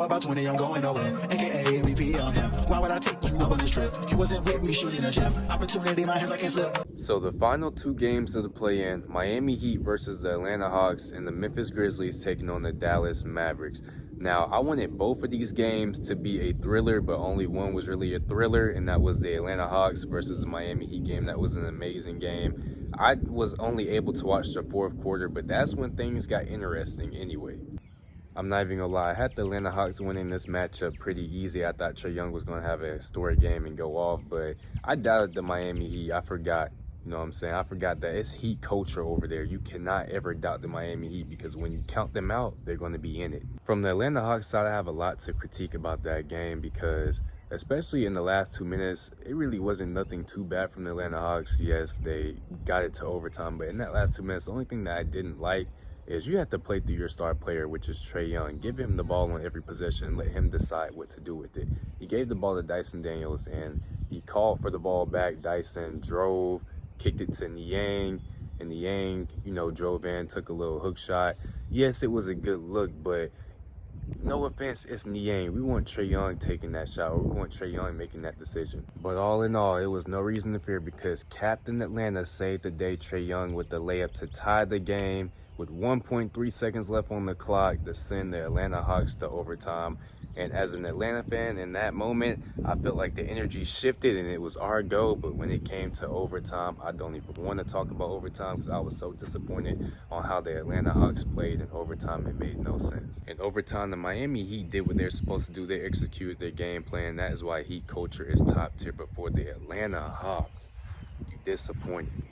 about 20, I'm going over. AKA MVP on him. Why would I take you up on this trip? You wasn't with me shooting a gym. Opportunity, my hands, I can't slip. So the final two games of the play-in, Miami Heat versus the Atlanta Hawks and the Memphis Grizzlies taking on the Dallas Mavericks. Now, I wanted both of these games to be a thriller, but only one was really a thriller, and that was the Atlanta Hawks versus the Miami Heat game. That was an amazing game. I was only able to watch the fourth quarter, but that's when things got interesting anyway. I'm not even gonna lie, I had the Atlanta Hawks winning this matchup pretty easy. I thought Trae Young was gonna have a historic game and go off, but I doubted the Miami Heat. I forgot. You know what I'm saying? I forgot that it's Heat culture over there. You cannot ever doubt the Miami Heat because when you count them out, they're going to be in it. From the Atlanta Hawks side, I have a lot to critique about that game because especially in the last 2 minutes, it really wasn't nothing too bad from the Atlanta Hawks. Yes, they got it to overtime, but in that last 2 minutes, the only thing that I didn't like is you have to play through your star player, which is Trae Young. Give him the ball on every possession and let him decide what to do with it. He gave the ball to Dyson Daniels, and he called for the ball back. Dyson drove, kicked it to Niang, and Niang, drove in, took a little hook shot. Yes, it was a good look, but no offense, it's Niang. We want Trae Young taking that shot, or we want Trae Young making that decision. But all in all, it was no reason to fear because Captain Atlanta saved the day, Trae Young, with the layup to tie the game with 1.3 seconds left on the clock to send the Atlanta Hawks to overtime. And as an Atlanta fan, in that moment, I felt like the energy shifted and it was our go. But when it came to overtime, I don't even want to talk about overtime because I was so disappointed on how the Atlanta Hawks played in overtime. It made no sense. In overtime, the Miami Heat did what they're supposed to do. They executed their game plan. That is why Heat culture is top tier. But for the Atlanta Hawks, you disappointed me.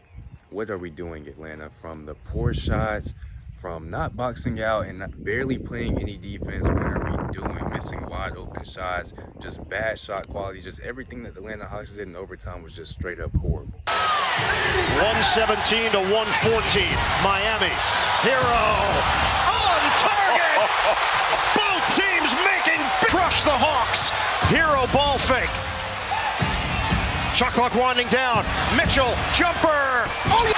What are we doing, Atlanta? From the poor shots, from not boxing out and not barely playing any defense, what are we doing? Missing wide open shots, just bad shot quality, just everything that the Atlanta Hawks did in overtime was just straight up horrible. 117 to 114, Miami. Hero on target. Both teams making crush the Hawks. Hero ball fake. Shot clock winding down. Mitchell, jumper. Oh,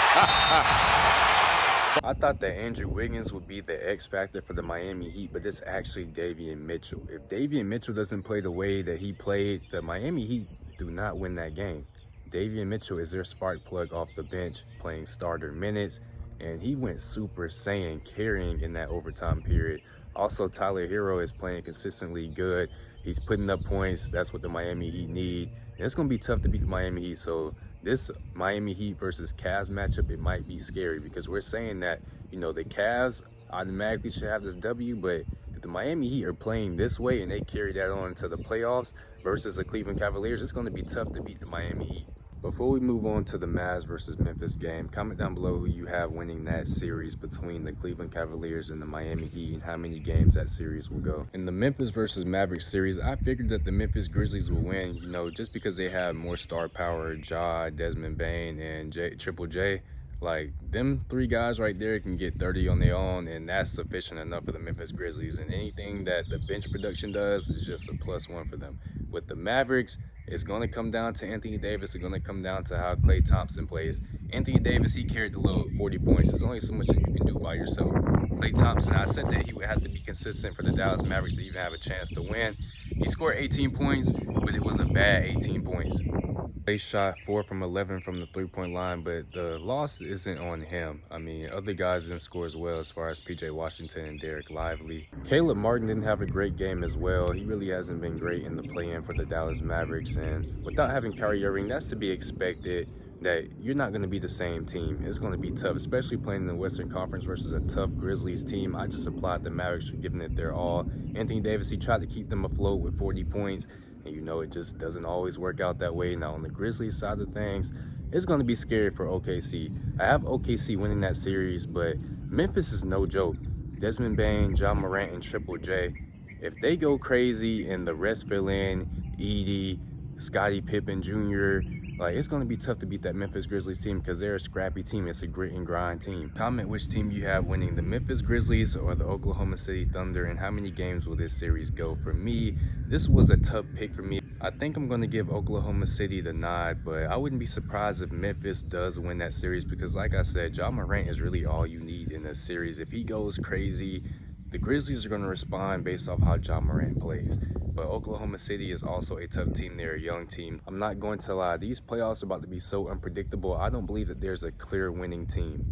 I thought that Andrew Wiggins would be the X factor for the Miami Heat, but it's actually Davion Mitchell. If Davion Mitchell doesn't play the way that he played, the Miami Heat do not win that game. Davion Mitchell is their spark plug off the bench, playing starter minutes, and he went Super Saiyan carrying in that overtime period. Also, Tyler Hero is playing consistently good. He's putting up points. That's what the Miami Heat need. And it's going to be tough to beat the Miami Heat. So this Miami Heat versus Cavs matchup, it might be scary because we're saying that, the Cavs automatically should have this W, but if the Miami Heat are playing this way and they carry that on to the playoffs versus the Cleveland Cavaliers, it's going to be tough to beat the Miami Heat. Before we move on to the Mavs versus Memphis game, comment down below who you have winning that series between the Cleveland Cavaliers and the Miami Heat and how many games that series will go. In the Memphis versus Mavericks series, I figured that the Memphis Grizzlies will win, just because they have more star power, Ja, Desmond Bane, and Triple J. Like, them three guys right there can get 30 on their own, and that's sufficient enough for the Memphis Grizzlies. And anything that the bench production does is just a +1 for them. With the Mavericks, it's going to come down to Anthony Davis. It's going to come down to how Klay Thompson plays. Anthony Davis, he carried the load, 40 points. There's only so much that you can do by yourself. Klay Thompson, I said that he would have to be consistent for the Dallas Mavericks to even have a chance to win. He scored 18 points, but it was a bad 18 points. They shot 4 from 11 from the three-point line, but the loss isn't on him. I mean, other guys didn't score as well as far as PJ Washington and Derek Lively. Caleb Martin didn't have a great game as well. He really hasn't been great in the play-in for the Dallas Mavericks, and without having Kyrie Irving, that's to be expected. That you're not going to be the same team. It's going to be tough, especially playing in the Western Conference versus a tough Grizzlies team. I just applaud the Mavericks for giving it their all. Anthony Davis, he tried to keep them afloat with 40 points. And it just doesn't always work out that way. Now, on the Grizzlies side of things, it's going to be scary for OKC. I have OKC winning that series, but Memphis is no joke. Desmond Bane, John Morant, and Triple J, if they go crazy and the rest fill in, Edie, Scottie Pippen Jr., it's going to be tough to beat that Memphis Grizzlies team because they're a scrappy team. It's a grit and grind team. Comment which team you have winning, the Memphis Grizzlies or the Oklahoma City Thunder, and how many games will this series go. For me, this was a tough pick for me. I think I'm going to give Oklahoma City the nod, but I wouldn't be surprised if Memphis does win that series because, like I said, Ja Morant is really all you need in a series. If he goes crazy, The Grizzlies are going to respond based off how Ja Morant plays. But Oklahoma City is also a tough team. They're a young team. I'm not going to lie. These playoffs are about to be so unpredictable. I don't believe that there's a clear winning team.